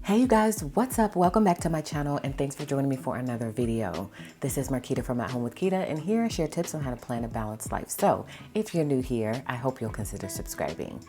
Hey you guys, what's up? Welcome back to my channel and thanks for joining me for another video. This is Marquita from At Home with Quita, and here I share tips on how to plan a balanced life. So if you're new here, I hope you'll consider subscribing.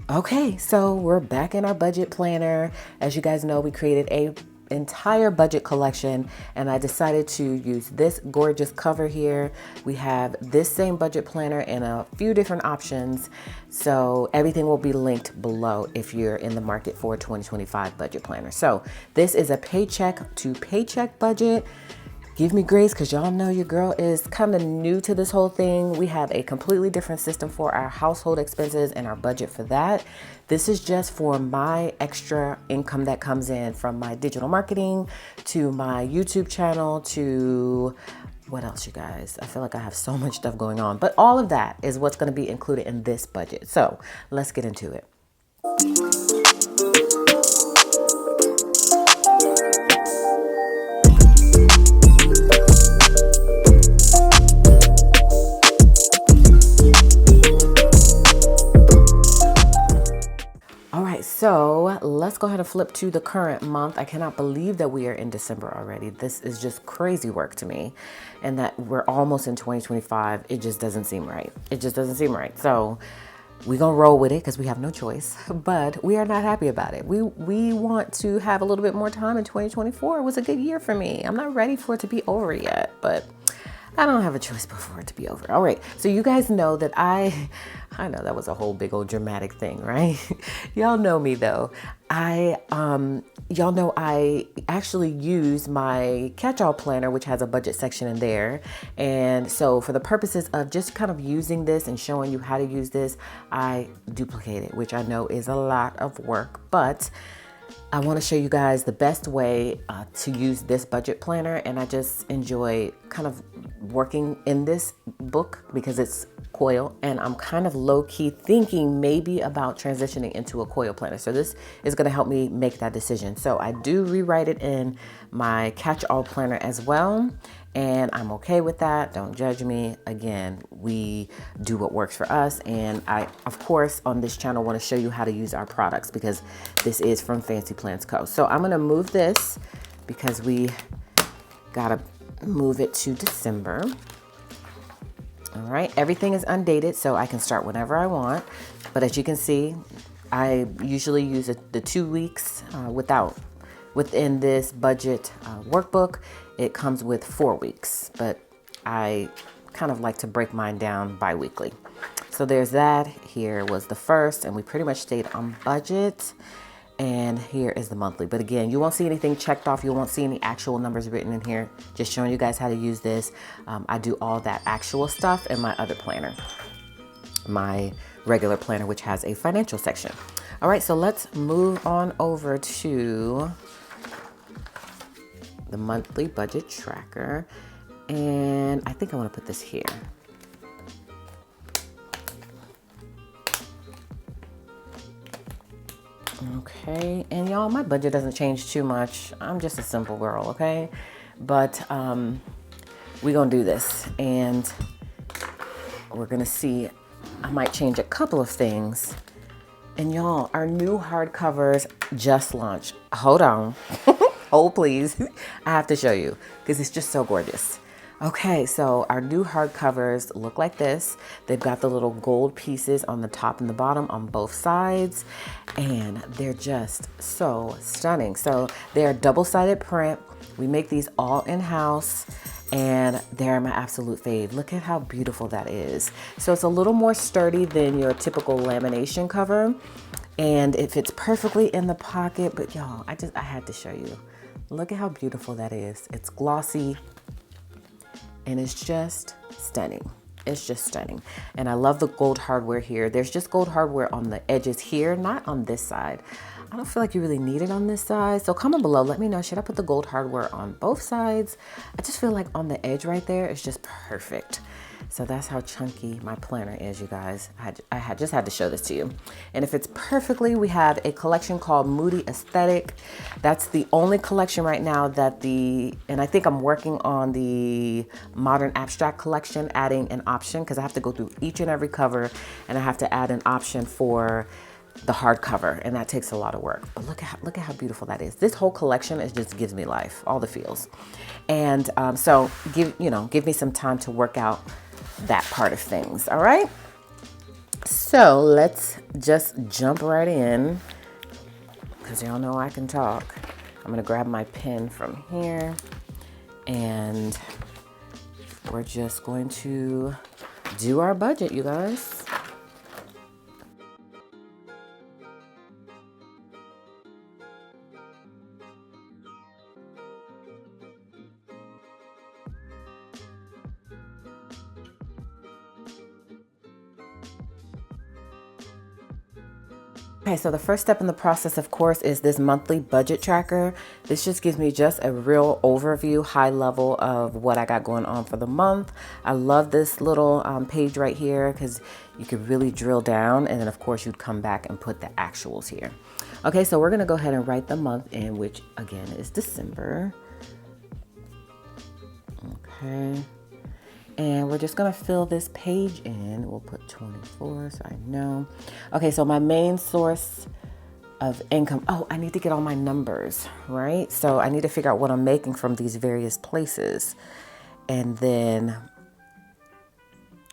Okay, so we're back in our budget planner. As you guys know, we created a entire budget collection and I decided to use this gorgeous cover here. We have this same budget planner in a few different options, so everything will be linked below if you're in the market for a 2025 budget planner. So this is a paycheck to paycheck budget. Give me grace because y'all know your girl is kind of new to this whole thing. We have a completely different system for our household expenses and our budget for that. This is just for my extra income that comes in from my digital marketing to my YouTube channel to what else, you guys? I feel like I have so much stuff going on, but all of that is what's going to be included in this budget. So let's get into it. So let's go ahead and flip to the current month. I cannot believe that we are in December already. This is just crazy work to me, and that we're almost in 2025. It just doesn't seem right. It just doesn't seem right. So we're gonna roll with it because we have no choice, but we are not happy about it. We want to have a little bit more time in 2024. It was a good year for me. I'm not ready for it to be over yet, but I don't have a choice but for it to be over. All right, so you guys know that I know that was a whole big old dramatic thing, right? Y'all know me though. Y'all know I actually use my catch-all planner, which has a budget section in there. And so for the purposes of just kind of using this and showing you how to use this, I duplicate it, which I know is a lot of work, but I want to show you guys the best way to use this budget planner, and I just enjoy kind of working in this book because it's coil, and I'm kind of low-key thinking maybe about transitioning into a coil planner. So this is going to help me make that decision. So I do rewrite it in my catch-all planner as well, and I'm okay with that. Don't judge me. Again, we do what works for us, and I, of course, on this channel want to show you how to use our products because this is from Fancy Plans Co. So I'm going to move this because we got to move it to December. All right, everything is undated, so I can start whenever I want. But as you can see, I usually use the 2 weeks within this budget workbook. It comes with 4 weeks, but I kind of like to break mine down bi-weekly. So there's that. Here was the first, and we pretty much stayed on budget. And here is the monthly. But again, you won't see anything checked off. You won't see any actual numbers written in here. Just showing you guys how to use this. I do all that actual stuff in my other planner, my regular planner, which has a financial section. All right, so let's move on over to the monthly budget tracker. And I think I want to put this here. Okay, and y'all, my budget doesn't change too much. I'm just a simple girl, okay? But we're gonna do this, and we're gonna see. I might change a couple of things. And y'all, our new hardcovers just launched. Hold on, hold please. I have to show you because it's just so gorgeous. Okay, so our new hardcovers look like this. They've got the little gold pieces on the top and the bottom on both sides, and they're just so stunning. So they're double-sided print. We make these all in-house, and they're my absolute fave. Look at how beautiful that is. So it's a little more sturdy than your typical lamination cover, and it fits perfectly in the pocket. But y'all, I had to show you. Look at how beautiful that is. It's glossy, and it's just stunning. It's just stunning. And I love the gold hardware here. There's just gold hardware on the edges here, not on this side. I don't feel like you really need it on this side. So comment below, let me know, should I put the gold hardware on both sides? I just feel like on the edge right there, it's just perfect. So that's how chunky my planner is, you guys. I just had to show this to you. And it fits perfectly. We have a collection called Moody Aesthetic. That's the only collection right now that and I think I'm working on the Modern Abstract collection, adding an option because I have to go through each and every cover and I have to add an option for the hardcover, and that takes a lot of work. But look at how beautiful that is. This whole collection just gives me life, all the feels. And so give me some time to work out that part of things. All right. So let's just jump right in, because y'all know I can talk. I'm gonna grab my pen from here, and we're just going to do our budget, you guys. Okay, so the first step in the process, of course, is this monthly budget tracker. This just gives me just a real overview, high level of what I got going on for the month. I love this little page right here because you could really drill down, and then of course you'd come back and put the actuals here. Okay, so we're gonna go ahead and write the month in, which again is December. Okay. And we're just gonna fill this page in. We'll put 24 so I know. Okay, so my main source of income. Oh, I need to get all my numbers, right? So I need to figure out what I'm making from these various places and then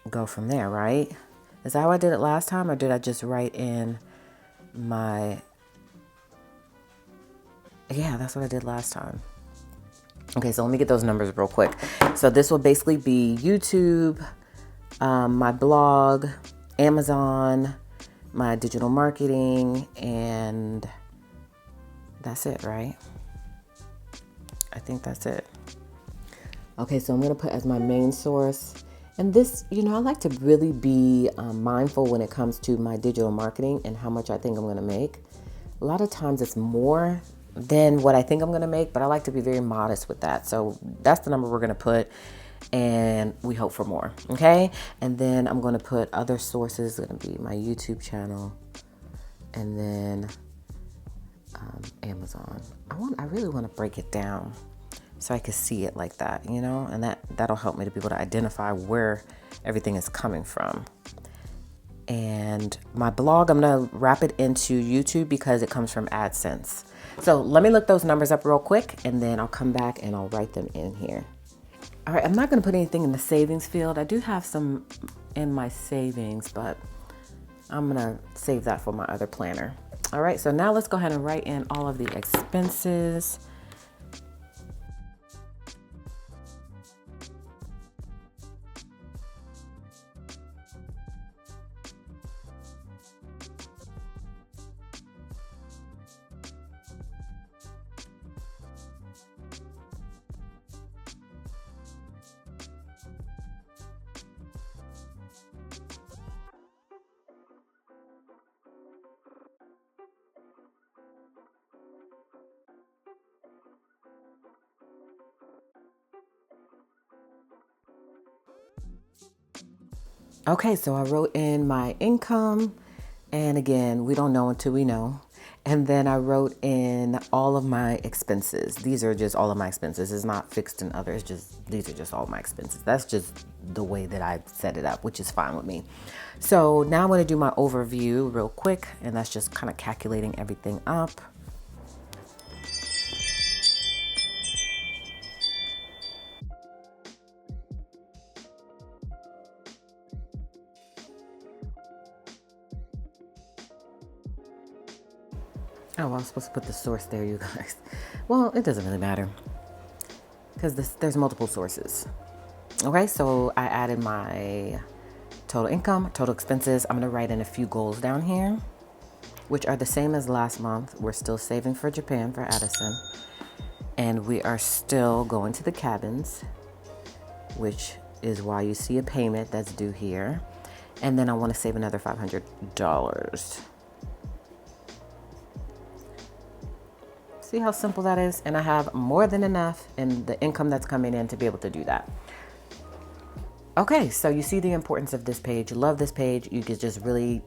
go from there, right? Is that how I did it last time, or did I just write in my... Yeah, that's what I did last time. Okay, so let me get those numbers real quick. So this will basically be YouTube, my blog, Amazon, my digital marketing, and that's it, right? I think that's it. Okay, so I'm gonna put as my main source. And this, I like to really be mindful when it comes to my digital marketing and how much I think I'm gonna make. A lot of times it's more than what I think I'm gonna make, but I like to be very modest with that. So that's the number we're gonna put, and we hope for more, okay? And then I'm gonna put other sources, gonna be my YouTube channel, and then Amazon. I really wanna break it down so I can see it like that, and that'll help me to be able to identify where everything is coming from. And my blog, I'm gonna wrap it into YouTube because it comes from AdSense. So let me look those numbers up real quick, and then I'll come back and I'll write them in here. All right, I'm not gonna put anything in the savings field. I do have some in my savings, but I'm gonna save that for my other planner. All right, so now let's go ahead and write in all of the expenses. Okay, so I wrote in my income, and again, we don't know until we know. And then I wrote in all of my expenses. These are just all of my expenses. It's not fixed in others, these are just all my expenses. That's just the way that I set it up, which is fine with me. So now I'm gonna do my overview real quick, and that's just kind of calculating everything up. Oh, well, I was supposed to put the source there, you guys. Well, it doesn't really matter because there's multiple sources. Okay, so I added my total income, total expenses. I'm gonna write in a few goals down here, which are the same as last month. We're still saving for Japan for Addison, and we are still going to the cabins, which is why you see a payment that's due here. And then I want to save another $500. See how simple that is? And I have more than enough in the income that's coming in to be able to do that. Okay, so you see the importance of this page. Love this page. You can just really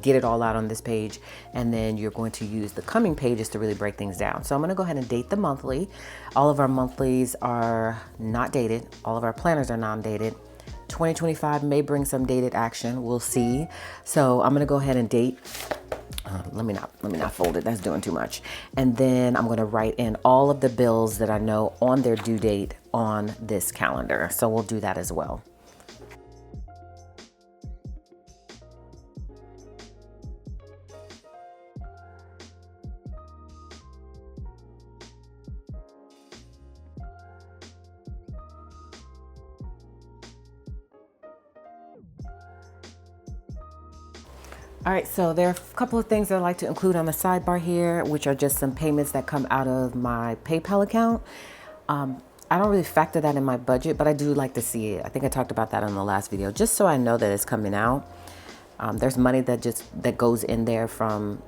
get it all out on this page, and then you're going to use the coming pages to really break things down. So I'm going to go ahead and date the monthly. All of our monthlies are not dated. All of our planners are non-dated. 2025 may bring some dated action. We'll see. So I'm going to go ahead and date let me not fold it. That's doing too much. And then I'm going to write in all of the bills that I know on their due date on this calendar. So we'll do that as well. All right, so there are a couple of things that I like to include on the sidebar here, which are just some payments that come out of my PayPal account. I don't really factor that in my budget, but I do like to see it. I think I talked about that in the last video, just so I know that it's coming out. There's money that goes in there from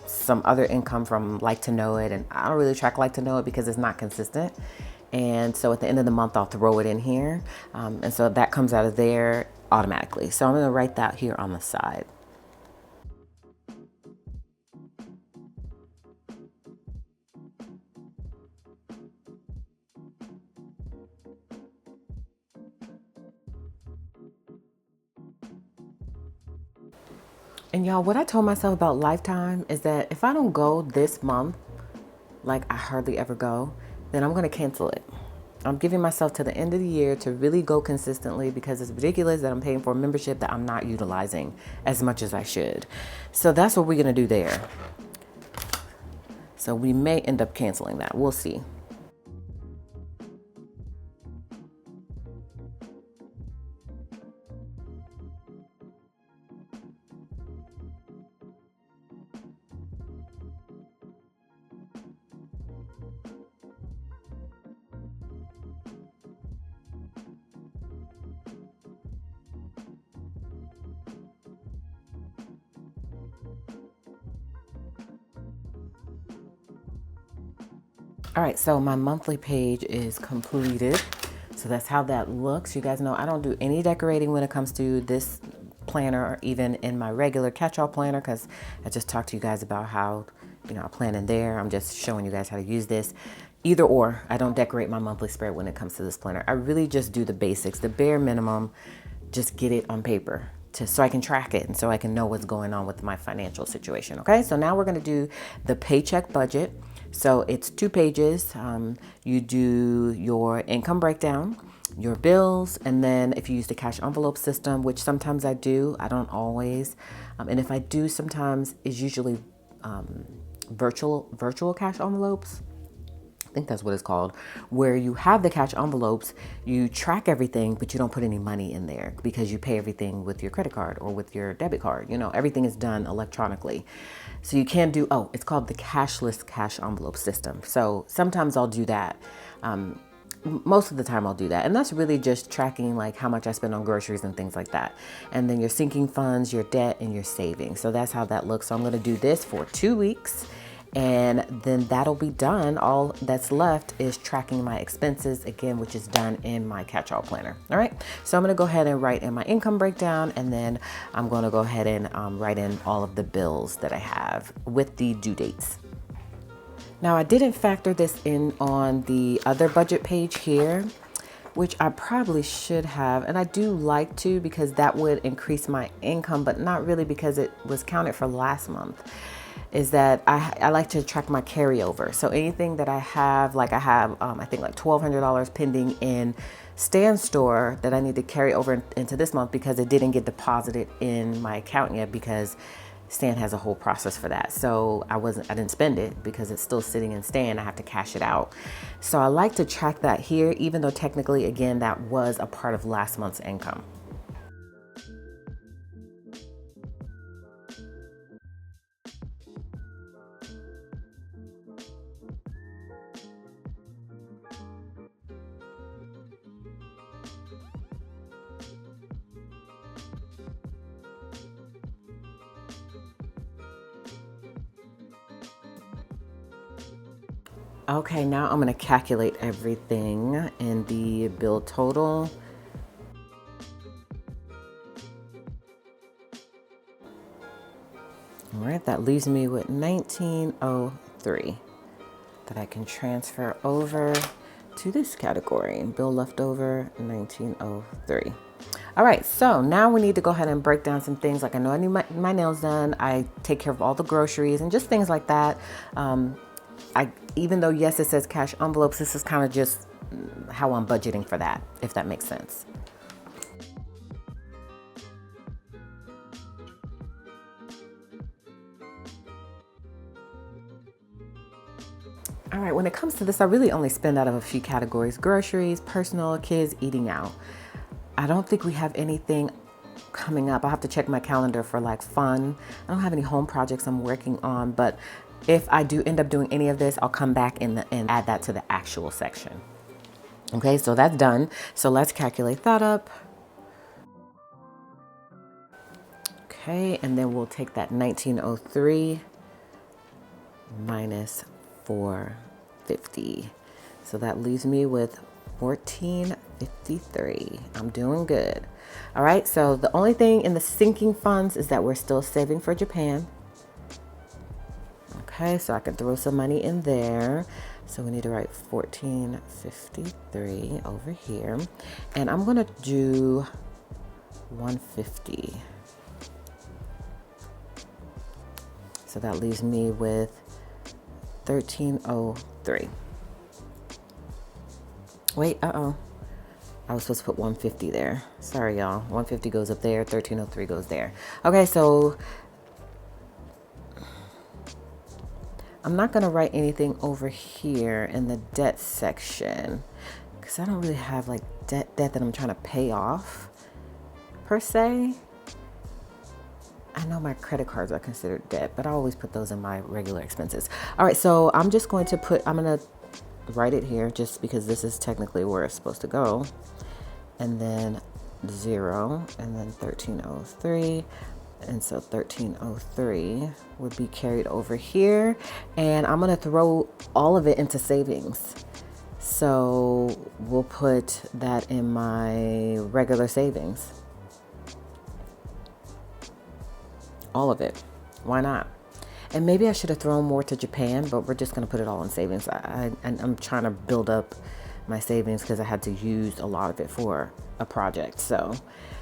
some other income from Like to Know It, and I don't really track Like to Know It because it's not consistent. And so at the end of the month, I'll throw it in here. And so that comes out of there automatically. So I'm gonna write that here on the side. And y'all, what I told myself about Lifetime is that if I don't go this month, like I hardly ever go, then I'm going to cancel it. I'm giving myself to the end of the year to really go consistently because it's ridiculous that I'm paying for a membership that I'm not utilizing as much as I should. So that's what we're going to do there. So we may end up canceling that. We'll see. All right, so my monthly page is completed. So that's how that looks. You guys know I don't do any decorating when it comes to this planner or even in my regular catch-all planner because I just talked to you guys about how, I plan in there. I'm just showing you guys how to use this. Either or, I don't decorate my monthly spread when it comes to this planner. I really just do the basics, the bare minimum, just get it on paper. So I can track it and so I can know what's going on with my financial situation. Okay, so now we're going to do the paycheck budget. So it's 2 pages. You do your income breakdown, your bills, and then if you use the cash envelope system, which sometimes I do, I don't always. And if I do, sometimes it's usually virtual cash envelopes. I think that's what it's called, where you have the cash envelopes, you track everything, but you don't put any money in there because you pay everything with your credit card or with your debit card. Everything is done electronically. So you can do, it's called the cashless cash envelope system. So sometimes I'll do that. Most of the time I'll do that. And that's really just tracking like how much I spend on groceries and things like that. And then your sinking funds, your debt, and your savings. So that's how that looks. So I'm going to do this for 2 weeks. And then that'll be done. All that's left is tracking my expenses again, which is done in my catch-all planner. All right. So I'm going to go ahead and write in my income breakdown, and then I'm going to go ahead and write in all of the bills that I have with the due dates. Now, I didn't factor this in on the other budget page here, which I probably should have. And I do like to because that would increase my income, but not really because it was counted for last month. Is that I like to track my carryover. So anything that I have, I think like $1,200 pending in Stan's store that I need to carry over into this month because it didn't get deposited in my account yet because Stan has a whole process for that. So I didn't spend it because it's still sitting in Stan. I have to cash it out. So I like to track that here, even though technically, again, that was a part of last month's income. Okay, now I'm going to calculate everything in the bill total. All right, that leaves me with $19.03 that I can transfer over to this category. Bill left over, $19.03. All right, so now we need to go ahead and break down some things. Like I know I need my nails done. I take care of all the groceries and just things like that. Even though, yes, it says cash envelopes, this is kind of just how I'm budgeting for that, if that makes sense. All right, when it comes to this, I really only spend out of a few categories: groceries, personal, kids, eating out. I don't think we have anything coming up. I'll have to check my calendar for like fun. I don't have any home projects I'm working on, but if I do end up doing any of this, I'll come back and add that to the actual section. Okay, so that's done. So let's calculate that up. Okay, and then we'll take that 1903 minus 450. So that leaves me with 1453. I'm doing good. All right, so the only thing in the sinking funds is that we're still saving for Japan. Okay, so I can throw some money in there. So we need to write 1453 over here. And I'm gonna do 150. So that leaves me with 1303. Wait, I was supposed to put 150 there. Sorry, y'all. 150 goes up there, 1303 goes there. Okay, so I'm not gonna write anything over here in the debt section because I don't really have like debt that I'm trying to pay off per se. I know my credit cards are considered debt, but I always put those in my regular expenses. All right, so I'm just going to I'm gonna write it here just because this is technically where it's supposed to go. And then 0, and then 1303. And so 1303 would be carried over here. And I'm gonna throw all of it into savings. So we'll put that in my regular savings. All of it. Why not? And maybe I should have thrown more to Japan, but we're just going to put it all in savings. I'm trying to build up my savings because I had to use a lot of it for a project. So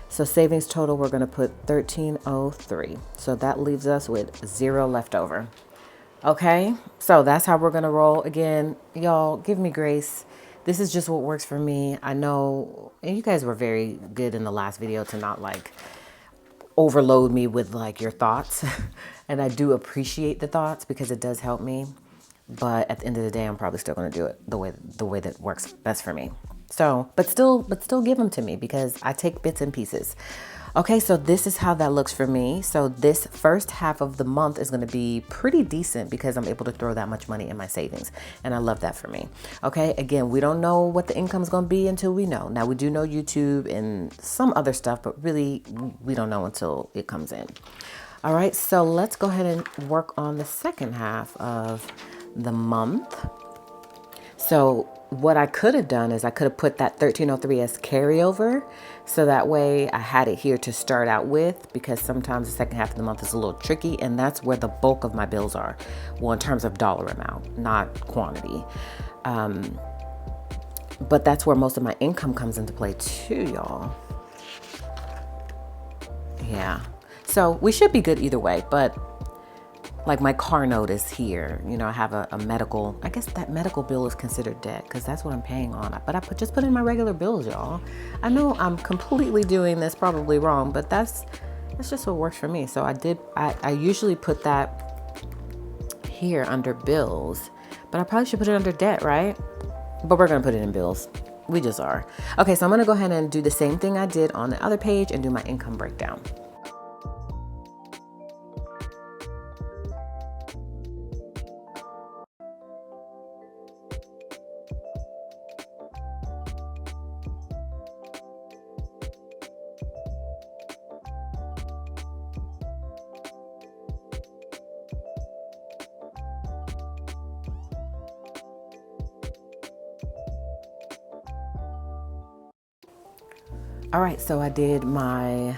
savings total, we're going to put 1303. So that leaves us with 0 left over. Okay, so that's how we're going to roll. Again, y'all, give me grace. This is just what works for me. I know, and you guys were very good in the last video to not like overload me with like your thoughts. And I do appreciate the thoughts because it does help me. But at the end of the day, I'm probably still going to do it the way that works best for me. So, but still give them to me because I take bits and pieces. Okay, so this is how that looks for me. So this first half of the month is going to be pretty decent because I'm able to throw that much money in my savings. And I love that for me. Okay, again, we don't know what the income is going to be until we know. Now, we do know YouTube and some other stuff, but really we don't know until it comes in. All right, so let's go ahead and work on the second half of the month. So what I could have done is I could have put that 1303 as carryover. So that way I had it here to start out with, because sometimes the second half of the month is a little tricky, and that's where the bulk of my bills are. Well, in terms of dollar amount, not quantity. But that's where most of my income comes into play too, y'all. Yeah. So we should be good either way, but like my car note is here. You know, I have a medical, I guess that medical bill is considered debt because that's what I'm paying on. But I just put in my regular bills, y'all. I know I'm completely doing this probably wrong, but that's just what works for me. So I usually put that here under bills, but I probably should put it under debt, right? But we're going to put it in bills. We just are. Okay, so I'm going to go ahead and do the same thing I did on the other page and do my income breakdown. All right, so I did my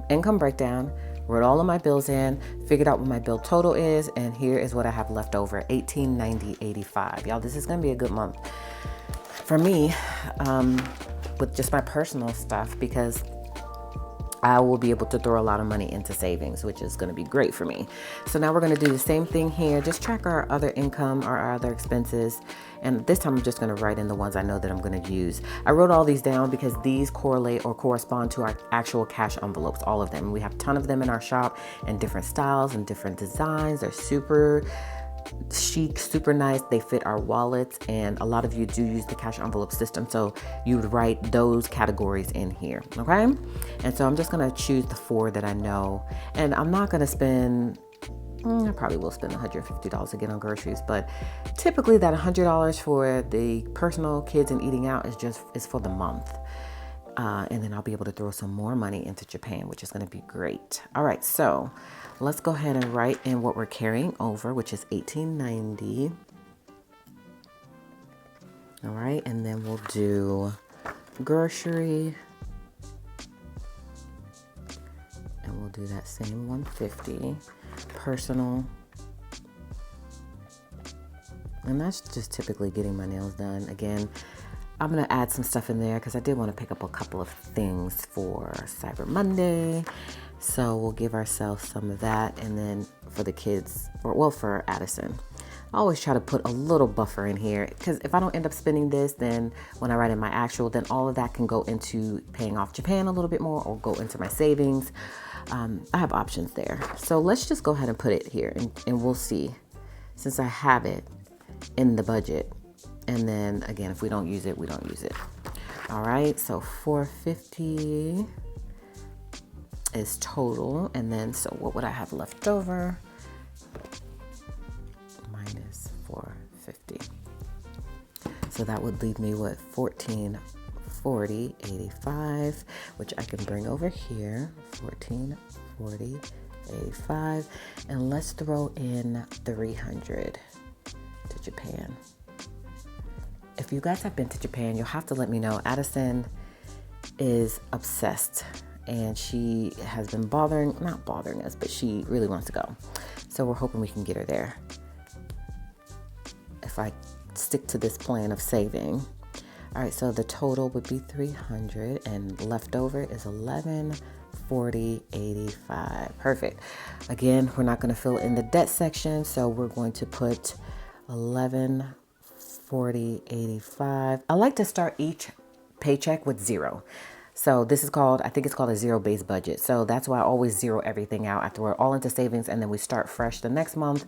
income breakdown, wrote all of my bills in, figured out what my bill total is, and here is what I have left over, $1890.85. Y'all, this is gonna be a good month for me. with just my personal stuff, because I will be able to throw a lot of money into savings, which is going to be great for me. So now we're going to do the same thing here. Just track our other income, our other expenses. And this time I'm just going to write in the ones I know that I'm going to use. I wrote all these down because these correlate or correspond to our actual cash envelopes, all of them. We have a ton of them in our shop in different styles and different designs. They're super chic, super nice. They fit our wallets, and a lot of you do use the cash envelope system, so you would write those categories in here, okay? And so I'm just gonna choose the 4 that I know, and I'm not gonna spend, I probably will spend $150 again on groceries, but typically that $100 for the personal, kids, and eating out is for the month. And then I'll be able to throw some more money into Japan, which is going to be great. All right, so let's go ahead and write in what we're carrying over, which is $18.90. All right, and then we'll do grocery, and we'll do that same $150. Personal, and that's just typically getting my nails done. Again, I'm going to add some stuff in there because I did want to pick up a couple of things for Cyber Monday. So we'll give ourselves some of that. And then for the kids, for Addison, I always try to put a little buffer in here, because if I don't end up spending this, then when I write in my actual, then all of that can go into paying off Japan a little bit more or go into my savings. I have options there. So let's just go ahead and put it here, and we'll see, since I have it in the budget. And then again, if we don't use it, we don't use it. All right, so $450 is total. And then, so what would I have left over? Minus $450. So that would leave me with $1440.85, which I can bring over here. $1440.85. And let's throw in $300 to Japan. If you guys have been to Japan, you'll have to let me know. Addison is obsessed, and she has been not bothering us, but she really wants to go. So we're hoping we can get her there if I stick to this plan of saving. All right, so the total would be $300, and leftover is $1140.85. Perfect. Again, we're not going to fill in the debt section, so we're going to put $1140.85. I like to start each paycheck with 0. So this is called, I think it's called a zero-based budget. So that's why I always zero everything out. I throw it all into savings, and then we start fresh the next month,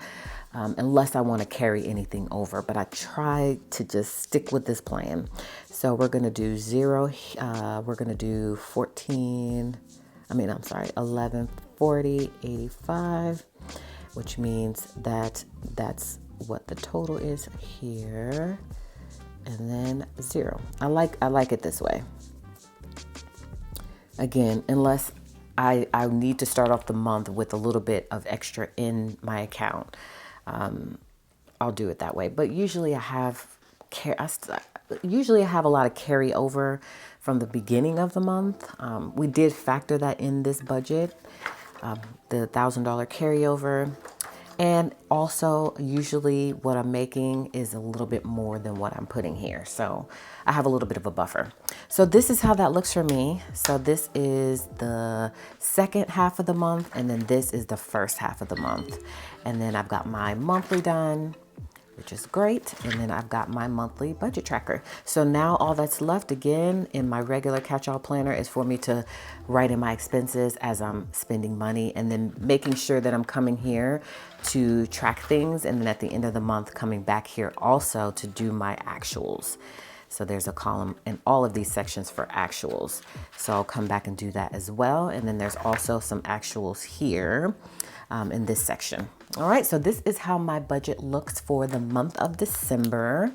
unless I want to carry anything over. But I try to just stick with this plan. So we're going to do 0. We're going to do $1140.85, which means that that's what the total is here, and then 0. I like it this way. Again, unless I need to start off the month with a little bit of extra in my account, I'll do it that way. But usually I have a lot of carryover from the beginning of the month. We did factor that in this budget, the $1,000 carryover. And also, usually what I'm making is a little bit more than what I'm putting here. So I have a little bit of a buffer. So this is how that looks for me. So this is the second half of the month, and then this is the first half of the month. And then I've got my monthly done, which is great. And then I've got my monthly budget tracker. So now all that's left again in my regular catch-all planner is for me to write in my expenses as I'm spending money, and then making sure that I'm coming here to track things. And then at the end of the month, coming back here also to do my actuals. So there's a column in all of these sections for actuals. So I'll come back and do that as well. And then there's also some actuals here in this section. All right, so this is how my budget looks for the month of December.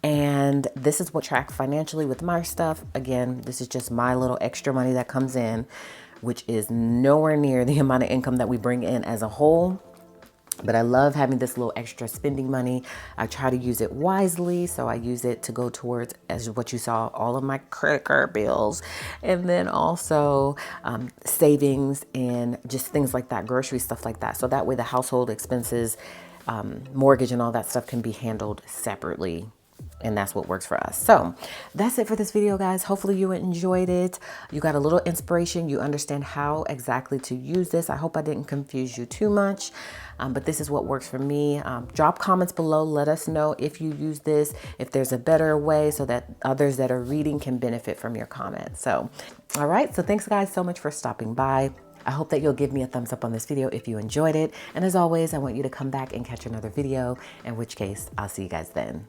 And this is what I track financially with my stuff. Again, this is just my little extra money that comes in, which is nowhere near the amount of income that we bring in as a whole. But I love having this little extra spending money. I try to use it wisely. So I use it to go towards, as what you saw, all of my credit card bills. And then also savings and just things like that, grocery stuff like that. So that way the household expenses, mortgage and all that stuff can be handled separately and that's what works for us. So that's it for this video, guys. Hopefully you enjoyed it. You got a little inspiration. You understand how exactly to use this. I hope I didn't confuse you too much, but this is what works for me. Drop comments below. Let us know if you use this, if there's a better way so that others that are reading can benefit from your comments. So, all right. So thanks, guys, so much for stopping by. I hope that you'll give me a thumbs up on this video if you enjoyed it. And as always, I want you to come back and catch another video, in which case I'll see you guys then.